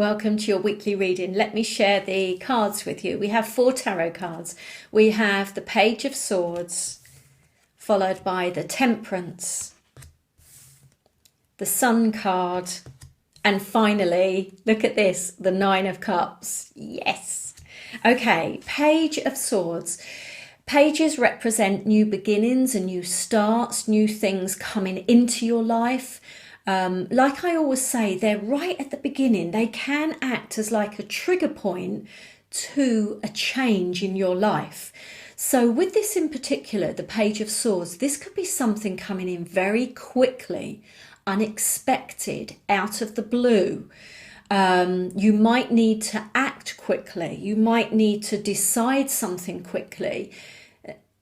Welcome to your weekly reading. Let me share the cards with you. We have 4 tarot cards. We have the Page of Swords, followed by the Temperance, the Sun card, and finally, look at this, the 9 of Cups. Yes. Okay, Page of Swords. Pages represent new beginnings and new starts, new things coming into your life. Like I always say, they're right at the beginning. They can act as like a trigger point to a change in your life. So with this in particular, the Page of Swords, this could be something coming in very quickly, unexpected, out of the blue. You might need to act quickly. You might need to decide something quickly.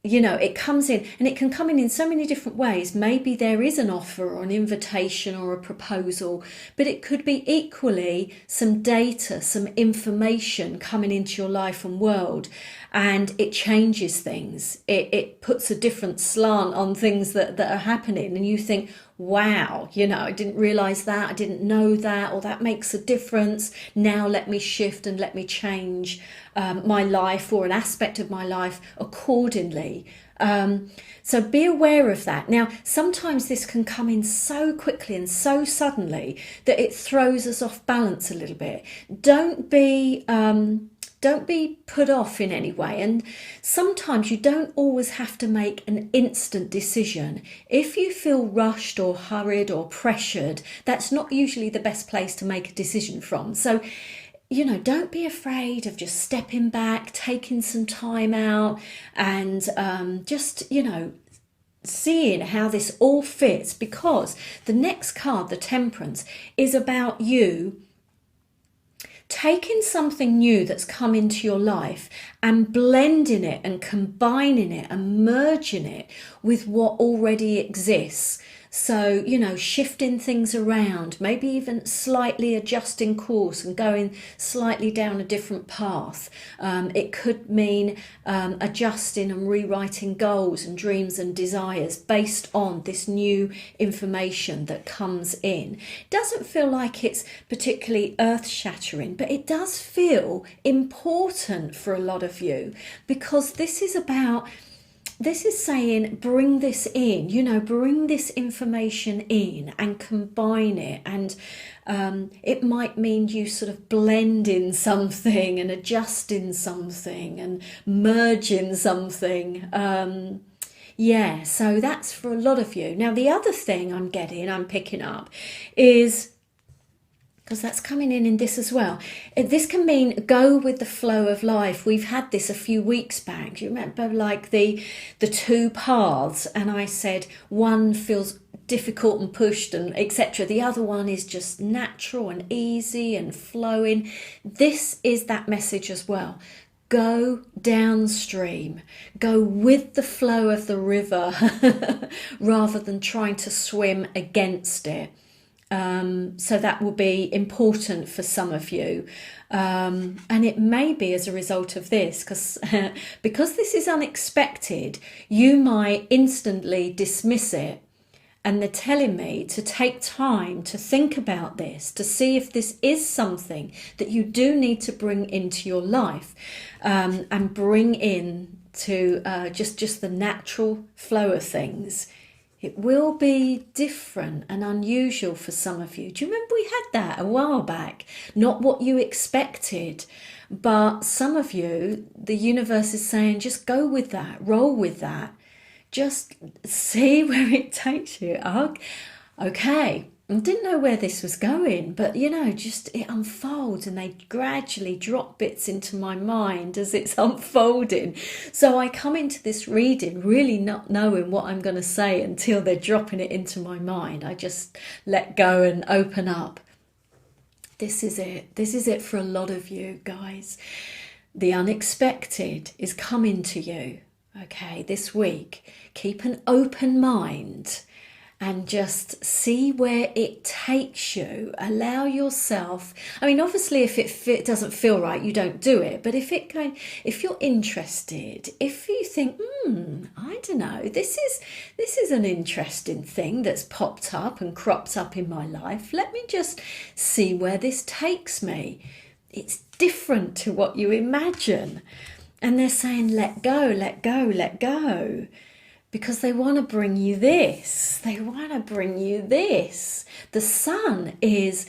You know, it comes in, and it can come in so many different ways. Maybe there is an offer or an invitation or a proposal, but it could be equally some data, some information coming into your life and world, and it changes things. It puts a different slant on things that are happening, and you think, wow, you know, I didn't realize that, I didn't know that, or that makes a difference. Now let me shift and let me change my life or an aspect of my life accordingly. So be aware of that. Now, sometimes this can come in so quickly and so suddenly that it throws us off balance a little bit. Don't be put off in any way. And sometimes you don't always have to make an instant decision. If you feel rushed or hurried or pressured, that's not usually the best place to make a decision from. So, you know, don't be afraid of just stepping back, taking some time out, and just, you know, seeing how this all fits, because the next card, the Temperance, is about you taking something new that's come into your life and blending it and combining it and merging it with what already exists. So, you know, shifting things around, maybe even slightly adjusting course and going slightly down a different path. It could mean adjusting and rewriting goals and dreams and desires based on this new information that comes in. It doesn't feel like it's particularly earth-shattering, but it does feel important for a lot of you, because this is saying, bring this in, you know, bring this information in and combine it. And it might mean you sort of blending something and adjusting something and merging something. Yeah, so that's for a lot of you. Now, the other thing I'm picking up is, because that's coming in this as well. This can mean go with the flow of life. We've had this a few weeks back. You remember, like the 2 paths, and I said one feels difficult and pushed and etc. The other one is just natural and easy and flowing. This is that message as well. Go downstream, go with the flow of the river rather than trying to swim against it. So that will be important for some of you, and it may be as a result of this, because this is unexpected, you might instantly dismiss it. And they're telling me to take time to think about this, to see if this is something that you do need to bring into your life, and bring in to just the natural flow of things. It will be different and unusual for some of you. Do you remember we had that a while back? Not what you expected, but some of you, the universe is saying, just go with that, roll with that. Just see where it takes you. Okay, I didn't know where this was going, but you know, just it unfolds and they gradually drop bits into my mind as it's unfolding. So I come into this reading really not knowing what I'm going to say until they're dropping it into my mind. I just let go and open up. This is it. This is it for a lot of you guys. The unexpected is coming to you. Okay, this week, keep an open mind and just see where it takes you. Allow yourself, I mean, obviously if it doesn't feel right, you don't do it, but if you're interested, if you think, I don't know, this is an interesting thing that's popped up and cropped up in my life, let me just see where this takes me. It's different to what you imagine. And they're saying, let go, let go, let go. Because they want to bring you this. They want to bring you this. The sun is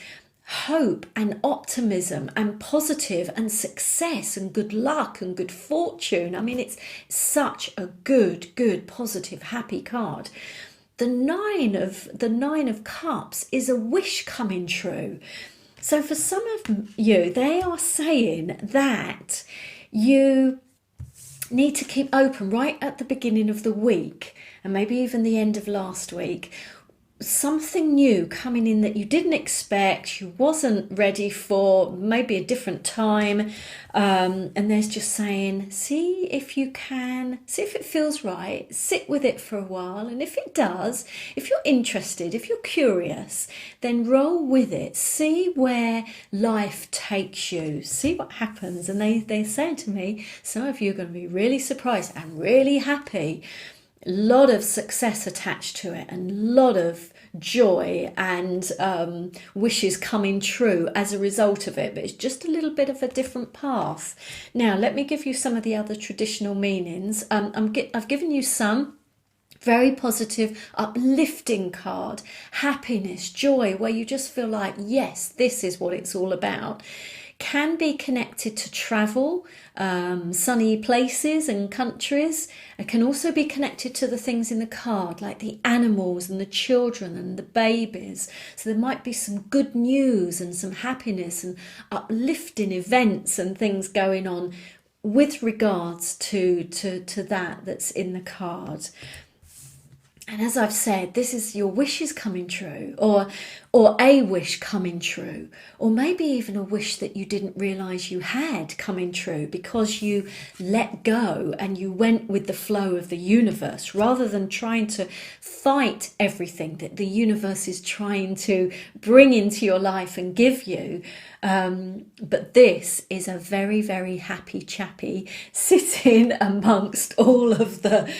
hope and optimism and positive and success and good luck and good fortune. I mean, it's such a good, positive, happy card. The nine of cups is a wish coming true. So for some of you, they are saying that you need to keep open right at the beginning of the week, and maybe even the end of last week. Something new coming in that you didn't expect, you wasn't ready for, maybe a different time. And there's just saying, see if you can, see if it feels right, sit with it for a while. And if it does, if you're interested, if you're curious, then roll with it. See where life takes you. See what happens. And they say to me, some of you are going to be really surprised and really happy. A lot of success attached to it and a lot of joy and wishes coming true as a result of it, but it's just a little bit of a different path. Now let me give you some of the other traditional meanings. I've given you some. Very positive, uplifting card, happiness, joy, where you just feel like, yes, this is what it's all about. Can be connected to travel, sunny places and countries. It can also be connected to the things in the card, like the animals and the children and the babies. So there might be some good news and some happiness and uplifting events and things going on with regards to that's in the card. And as I've said, this is your wishes coming true, or a wish coming true, or maybe even a wish that you didn't realise you had coming true because you let go and you went with the flow of the universe rather than trying to fight everything that the universe is trying to bring into your life and give you. But this is a very, very happy chappy sitting amongst all of the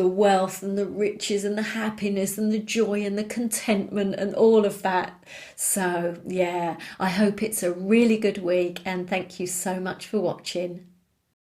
wealth and the riches and the happiness and the joy and the contentment and all of that. So yeah, I hope it's a really good week and thank you so much for watching.